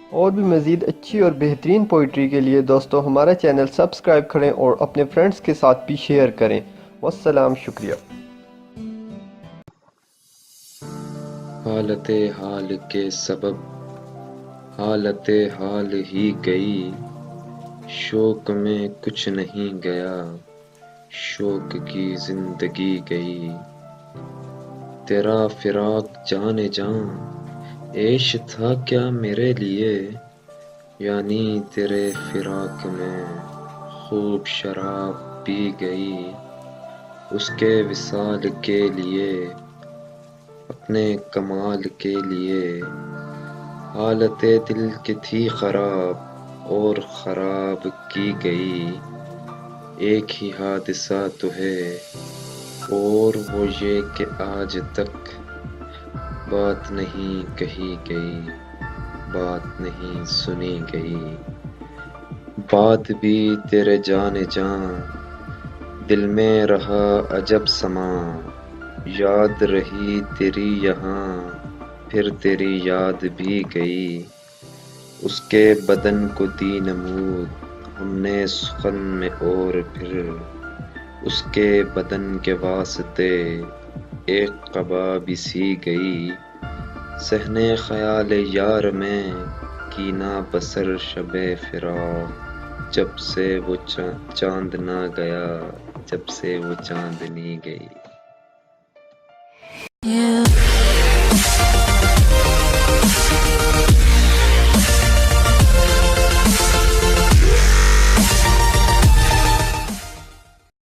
اور بھی مزید اچھی اور بہترین پوئٹری کے لیے دوستو ہمارا چینل سبسکرائب کریں اور اپنے فرینڈز کے ساتھ بھی شیئر کریں۔ والسلام، شکریہ۔ حالت حال کے سبب حالت حال ہی گئی، شوق میں کچھ نہیں گیا، شوق کی زندگی گئی۔ تیرا فراق جانے جاں عیش تھا کیا میرے لیے، یعنی تیرے فراق میں خوب شراب پی گئی۔ اس کے وصال کے لیے، اپنے کمال کے لیے، حالت دل کی تھی خراب اور خراب کی گئی۔ ایک ہی حادثہ تو ہے اور وہ یہ کہ آج تک بات نہیں کہی گئی، بات نہیں سنی گئی۔ بات بھی تیرے جانے جاں دل میں رہا عجب سما، یاد رہی تیری یہاں پھر تیری یاد بھی گئی۔ اس کے بدن کو دی نمود ہم نے سخن میں اور پھر، اس کے بدن کے واسطے ایک قبا بھی سی گئی۔ صحن خیال یار میں کینا بسر شب فراق، جب سے وہ چاند نہ گیا، جب سے وہ چاندنی گئی۔ Yeah.